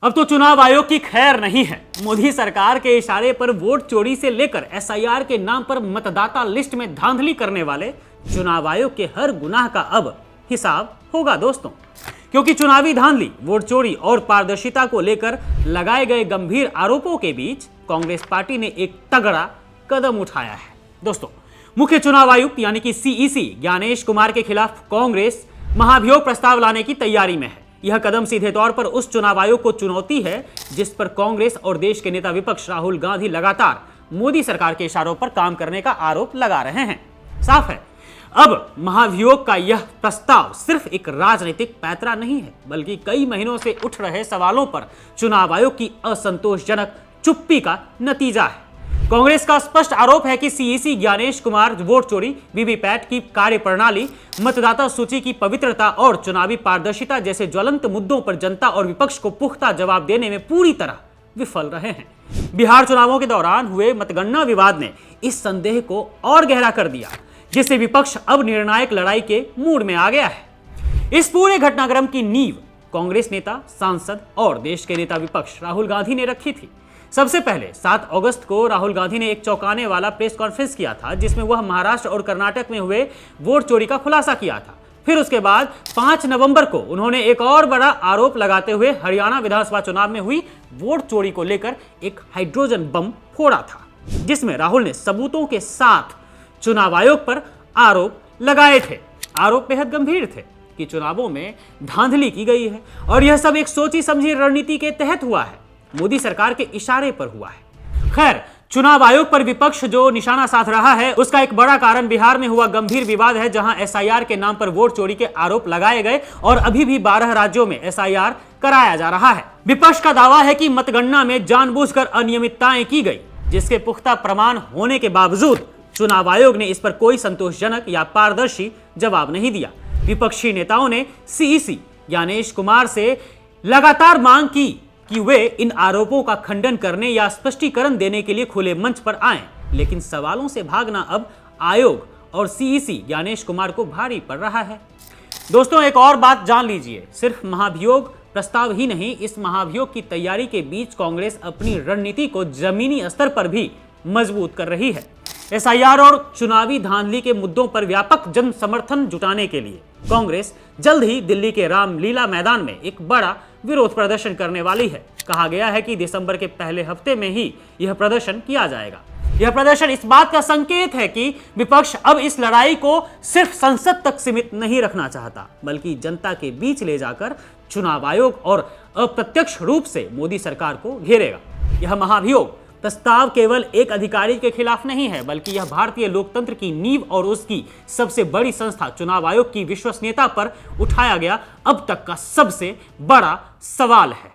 अब तो चुनाव आयोग की खैर नहीं है। मोदी सरकार के इशारे पर वोट चोरी से लेकर एसआईआर के नाम पर मतदाता लिस्ट में धांधली करने वाले चुनाव आयोग के हर गुनाह का अब हिसाब होगा दोस्तों, क्योंकि चुनावी धांधली, वोट चोरी और पारदर्शिता को लेकर लगाए गए गंभीर आरोपों के बीच कांग्रेस पार्टी ने एक तगड़ा कदम उठाया है। दोस्तों, मुख्य चुनाव आयुक्त यानी कि सीईसी ज्ञानेश कुमार के खिलाफ कांग्रेस महाभियोग प्रस्ताव लाने की तैयारी में है। यह कदम सीधे तौर पर उस चुनाव आयोग को चुनौती है जिस पर कांग्रेस और देश के नेता विपक्ष राहुल गांधी लगातार मोदी सरकार के इशारों पर काम करने का आरोप लगा रहे हैं। साफ है, अब महाभियोग का यह प्रस्ताव सिर्फ एक राजनीतिक पैंतरा नहीं है, बल्कि कई महीनों से उठ रहे सवालों पर चुनाव आयोग की असंतोषजनक चुप्पी का नतीजा है। कांग्रेस का स्पष्ट आरोप है कि सीईसी ज्ञानेश कुमार वोट चोरी, वीवीपैट की कार्यप्रणाली, मतदाता सूची की पवित्रता और चुनावी पारदर्शिता जैसे ज्वलंत मुद्दों पर जनता और विपक्ष को पुख्ता जवाब देने में पूरी तरह विफल रहे हैं। बिहार चुनावों के दौरान हुए मतगणना विवाद ने इस संदेह को और गहरा कर दिया, जिससे विपक्ष अब निर्णायक लड़ाई के मूड में आ गया है। इस पूरे घटनाक्रम की नींव कांग्रेस नेता, सांसद और देश के नेता विपक्ष राहुल गांधी ने रखी थी। सबसे पहले 7 अगस्त को राहुल गांधी ने एक चौंकाने वाला प्रेस कॉन्फ्रेंस किया था, जिसमें वह महाराष्ट्र और कर्नाटक में हुए वोट चोरी का खुलासा किया था। फिर उसके बाद 5 नवंबर को उन्होंने एक और बड़ा आरोप लगाते हुए हरियाणा विधानसभा चुनाव में हुई वोट चोरी को लेकर एक हाइड्रोजन बम फोड़ा था, जिसमें राहुल ने सबूतों के साथ चुनाव आयोग पर आरोप लगाए थे। आरोप बेहद गंभीर थे कि चुनावों में धांधली की गई है और यह सब एक सोची समझी रणनीति के तहत हुआ है, मोदी सरकार के इशारे पर हुआ है। खैर, चुनाव आयोग पर विपक्ष जो निशाना साध रहा है, उसका एक बड़ा कारण बिहार में हुआ गंभीर विवाद है, जहां एसआईआर के नाम पर वोट चोरी के आरोप लगाए गए और अभी भी 12 राज्यों में एसआईआर कराया जा रहा है। विपक्ष का दावा है कि मतगणना में जानबूझकर अनियमितताएं की गई, जिसके पुख्ता प्रमाण होने के बावजूद चुनाव आयोग ने इस पर कोई संतोषजनक या पारदर्शी जवाब नहीं दिया। विपक्षी नेताओं ने सीईसी ज्ञानेश कुमार से लगातार मांग की कि वे इन आरोपों का खंडन करने या स्पष्टीकरण देने के लिए खुले मंच पर आएं, लेकिन सवालों से भागना अब आयोग और सीईसी ज्ञानेश कुमार को भारी पड़ रहा है। दोस्तों, एक और बात जान लीजिए, सिर्फ महाभियोग प्रस्ताव ही नहीं, इस महाभियोग की तैयारी के बीच कांग्रेस अपनी रणनीति को जमीनी स्तर पर भी मजबूत कर रही है। एसआईआर और चुनावी धांधली के मुद्दों पर व्यापक जन समर्थन जुटाने के लिए कांग्रेस जल्द ही दिल्ली के रामलीला मैदान में एक बड़ा विरोध प्रदर्शन करने वाली है। कहा गया है कि दिसंबर के पहले हफ्ते में ही यह प्रदर्शन किया जाएगा। यह प्रदर्शन इस बात का संकेत है कि विपक्ष अब इस लड़ाई को सिर्फ संसद तक सीमित नहीं रखना चाहता, बल्कि जनता के बीच ले जाकर चुनाव आयोग और अप्रत्यक्ष रूप से मोदी सरकार को घेरेगा। यह महाभियोग प्रस्ताव केवल एक अधिकारी के खिलाफ नहीं है, बल्कि यह भारतीय लोकतंत्र की नींव और उसकी सबसे बड़ी संस्था चुनाव आयोग की विश्वसनीयता पर उठाया गया अब तक का सबसे बड़ा सवाल है।